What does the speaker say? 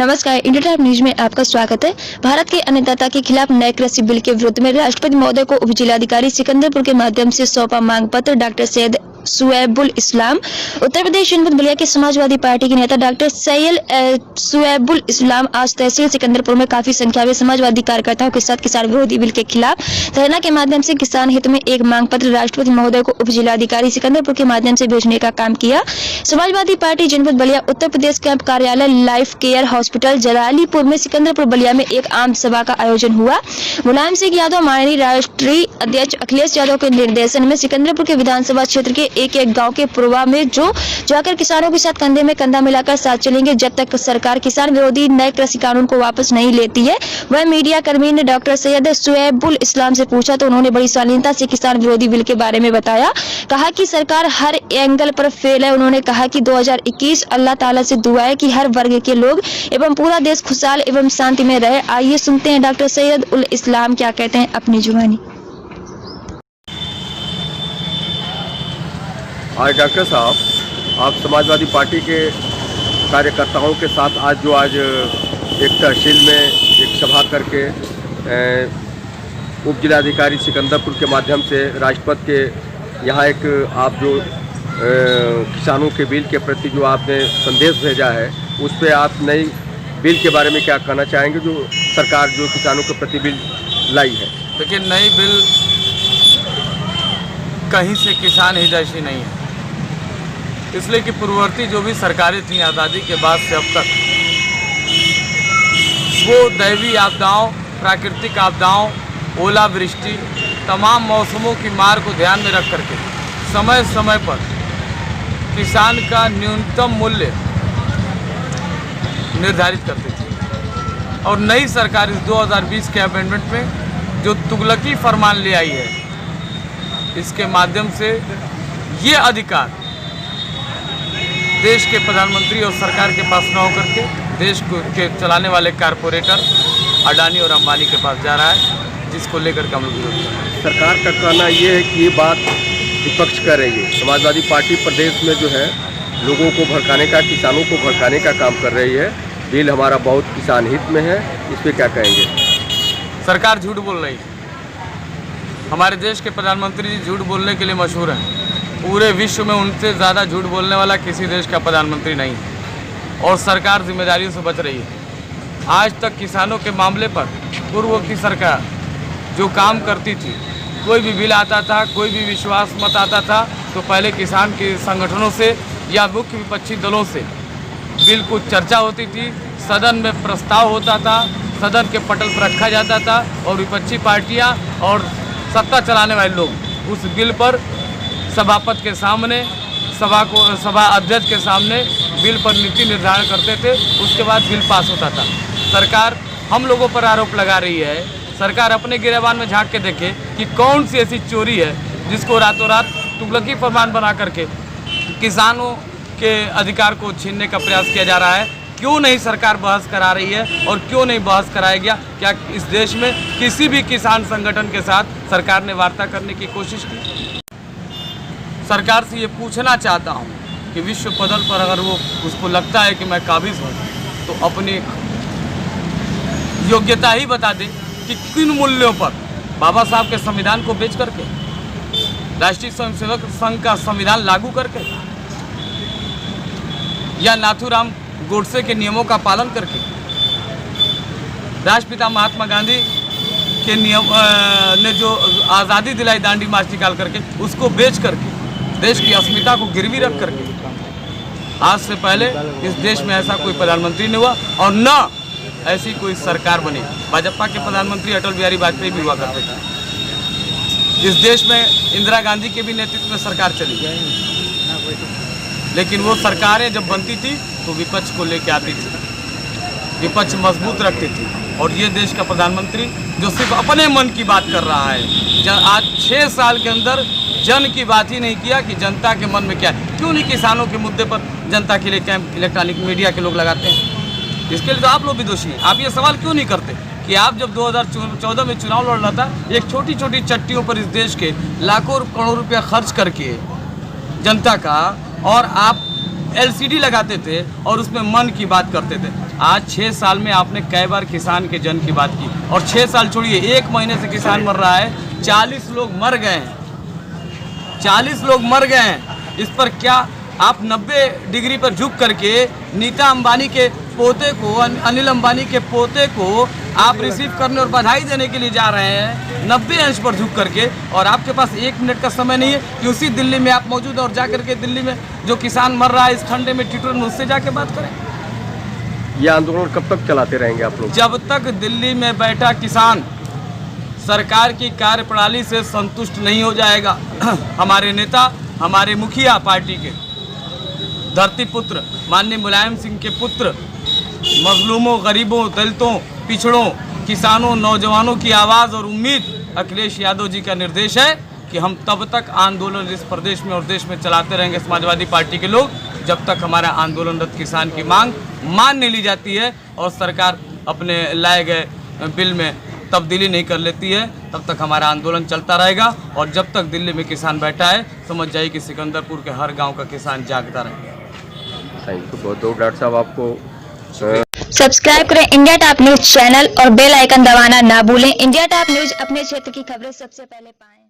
नमस्कार, India time news में आपका स्वागत है। भारत के अन्नदाता के खिलाफ नए कृषि बिल के विरोध में राष्ट्रपति महोदय को उप जिलाधिकारी सिकंदरपुर के माध्यम से सौंपा मांग पत्र। डॉक्टर सैयद सुएबुल इस्लाम। उत्तर प्रदेश जनपद बलिया के समाजवादी पार्टी के नेता डॉक्टर सैयद सुएबुल इस्लाम आज तहसील सिकंदरपुर में काफी संख्या में समाजवादी कार्यकर्ताओं के साथ किसान विरोधी बिल के खिलाफ धरना के माध्यम से किसान हित में एक मांग पत्र राष्ट्रपति महोदय को उप जिलाधिकारी सिकंदरपुर के माध्यम से भेजने का काम किया। समाजवादी पार्टी जनपद बलिया उत्तर प्रदेश कैंप कार्यालय लाइफ केयर हॉस्पिटल जलालीपुर में सिकंदरपुर बलिया में एक आम सभा का आयोजन हुआ। मुलायम सिंह यादव माननीय राष्ट्रीय अध्यक्ष अखिलेश यादव के निर्देशन में सिकंदरपुर के विधानसभा क्षेत्र के एक गांव के पूर्वा में जो जाकर किसानों के साथ कंधे में कंधा मिलाकर साथ चलेंगे जब तक सरकार किसान विरोधी नए कृषि कानून को वापस नहीं लेती है। वह मीडिया कर्मी ने डॉक्टर सैयद सुएबुल इस्लाम से पूछा तो उन्होंने बड़ी शालीनता से किसान विरोधी बिल के बारे में बताया। कहा कि सरकार हर एंगल पर फेल है। उन्होंने कहा कि 2021 अल्लाह ताला से दुआ है कि हर वर्ग के लोग एवं पूरा देश खुशहाल एवं शांति में रहे। आइए सुनते हैं डॉक्टर सैयद उल इस्लाम क्या कहते हैं अपनी जुबानी। आज डॉक्टर साहब, आप समाजवादी पार्टी के कार्यकर्ताओं के साथ आज एक तहसील में एक सभा करके उप जिलाधिकारी सिकंदरपुर के माध्यम से राष्ट्रपति के यहाँ एक आप जो किसानों के बिल के प्रति जो आपने संदेश भेजा है उस पर आप नई बिल के बारे में क्या कहना चाहेंगे जो सरकार जो किसानों के प्रति बिल लाई है? देखिए, नई बिल कहीं से किसान हितैषी नहीं है, इसलिए कि पूर्ववर्ती जो भी सरकारें थीं आज़ादी के बाद से अब तक वो दैवीय आपदाओं, प्राकृतिक आपदाओं, ओलावृष्टि, तमाम मौसमों की मार को ध्यान में रख करके समय समय पर किसान का न्यूनतम मूल्य निर्धारित करती थी। और नई सरकार इस 2020 के अमेंडमेंट में जो तुगलकी फरमान ले आई है, इसके माध्यम से ये अधिकार देश के प्रधानमंत्री और सरकार के पास न होकर के देश के चलाने वाले कारपोरेटर अडानी और अंबानी के पास जा रहा है, जिसको लेकर के हम लोग विरोध कर रहे हैं। सरकार का कहना ये है कि ये बात विपक्ष कर रही है। समाजवादी पार्टी प्रदेश में जो है लोगों को भड़काने का, किसानों को भड़काने का काम कर रही है। बिल हमारा बहुत किसान हित में है, इस पर क्या कहेंगे? सरकार झूठ बोल रही है। हमारे देश के प्रधानमंत्री जी झूठ बोलने के लिए मशहूर हैं। पूरे विश्व में उनसे ज़्यादा झूठ बोलने वाला किसी देश का प्रधानमंत्री नहीं है और सरकार जिम्मेदारियों से बच रही है। आज तक किसानों के मामले पर पूर्व की सरकार जो काम करती थी, कोई भी बिल आता था, कोई भी विश्वास मत आता था तो पहले किसान के संगठनों से या मुख्य विपक्षी दलों से बिल को चर्चा होती थी, सदन में प्रस्ताव होता था, सदन के पटल पर रखा जाता था और विपक्षी पार्टियाँ और सत्ता चलाने वाले लोग उस बिल पर सभापति के सामने, सभा अध्यक्ष के सामने बिल पर नीति निर्धारण करते थे। उसके बाद बिल पास होता था। सरकार हम लोगों पर आरोप लगा रही है। सरकार अपने गिरेबान में झांक के देखे कि कौन सी ऐसी चोरी है जिसको रातों रात तुगलकी फरमान बना करके किसानों के अधिकार को छीनने का प्रयास किया जा रहा है। क्यों नहीं सरकार बहस करा रही है और क्यों नहीं बहस कराया? क्या इस देश में किसी भी किसान संगठन के साथ सरकार ने वार्ता करने की कोशिश की? सरकार से ये पूछना चाहता हूँ कि विश्व पटल पर अगर वो उसको लगता है कि मैं काबिज हूँ तो अपनी योग्यता ही बता दे कि किन मूल्यों पर बाबा साहब के संविधान को बेच करके, राष्ट्रीय स्वयंसेवक संघ का संविधान लागू करके या नाथूराम गोडसे के नियमों का पालन करके, राष्ट्रपिता महात्मा गांधी के नियम ने जो आज़ादी दिलाई दांडी मार्च निकाल करके, उसको बेच करके देश की अस्मिता को गिरवी रख करके, आज से पहले इस देश में ऐसा कोई प्रधानमंत्री नहीं हुआ और न ऐसी कोई सरकार बनी। भाजपा के प्रधानमंत्री अटल बिहारी वाजपेयी भी हुआ करते थे। इस देश में इंदिरा गांधी के भी नेतृत्व में सरकार चली, लेकिन वो सरकारें जब बनती थी तो विपक्ष को लेके आती थी, विपक्ष मजबूत रखती थी। और ये देश का प्रधानमंत्री जो सिर्फ अपने मन की बात कर रहा है, आज 6 साल के अंदर जन की बात ही नहीं किया कि जनता के मन में क्या है। क्यों नहीं किसानों के मुद्दे पर जनता के लिए कैंप इलेक्ट्रॉनिक मीडिया के लोग लगाते हैं? इसके लिए तो आप लोग भी दोषी हैं। आप ये सवाल क्यों नहीं करते कि आप जब 2014 में चुनाव लड़ रहा था, एक छोटी छोटी चट्टियों पर इस देश के लाखों करोड़ों रुपया खर्च करके जनता का, और आप LCD लगाते थे और उसमें मन की बात करते थे। आज 6 साल में आपने कई बार किसान के जन की बात की, और 6 साल छोड़िए, 1 महीने से किसान मर रहा है, 40 लोग मर गए हैं, 40 लोग मर गए हैं। इस पर क्या आप 90 डिग्री पर झुक करके नीता अंबानी के पोते को, अनिल अंबानी के पोते को आप रिसीव करने और बधाई देने के लिए जा रहे हैं 90 अंश पर झुक करके, और आपके पास 1 मिनट का समय नहीं है कि उसी दिल्ली में आप मौजूद हैं और जा करके दिल्ली में जो किसान मर रहा है इस ठंडे में ट्विटर में, उससे जाके बात करें। ये आंदोलन कब तक चलाते रहेंगे आप लोग? जब तक दिल्ली में बैठा किसान सरकार की कार्यप्रणाली से संतुष्ट नहीं हो जाएगा। हमारे नेता, हमारे मुखिया पार्टी के धरती पुत्र माननीय मुलायम सिंह के पुत्र, मजलूमों, गरीबों, दलितों, पिछड़ों, किसानों, नौजवानों की आवाज़ और उम्मीद अखिलेश यादव जी का निर्देश है कि हम तब तक आंदोलन इस प्रदेश में और देश में चलाते रहेंगे, समाजवादी पार्टी के लोग, जब तक हमारा आंदोलनरत किसान की मांग मान नहीं ली जाती है और सरकार अपने लाए गए बिल में तब्दीली नहीं कर लेती है, तब तक हमारा आंदोलन चलता रहेगा। और जब तक दिल्ली में किसान बैठा है, समझ जाइए कि सिकंदरपुर के हर गांव का किसान जागता रहेगा। थैंक यू बहुत बहुत डॉक्टर साहब, आपको सब्सक्राइब करें इंडिया टॉप न्यूज चैनल और बेल आइकन दबाना ना भूलें। इंडिया टॉप न्यूज अपने क्षेत्र की खबरें सबसे पहले पाएं।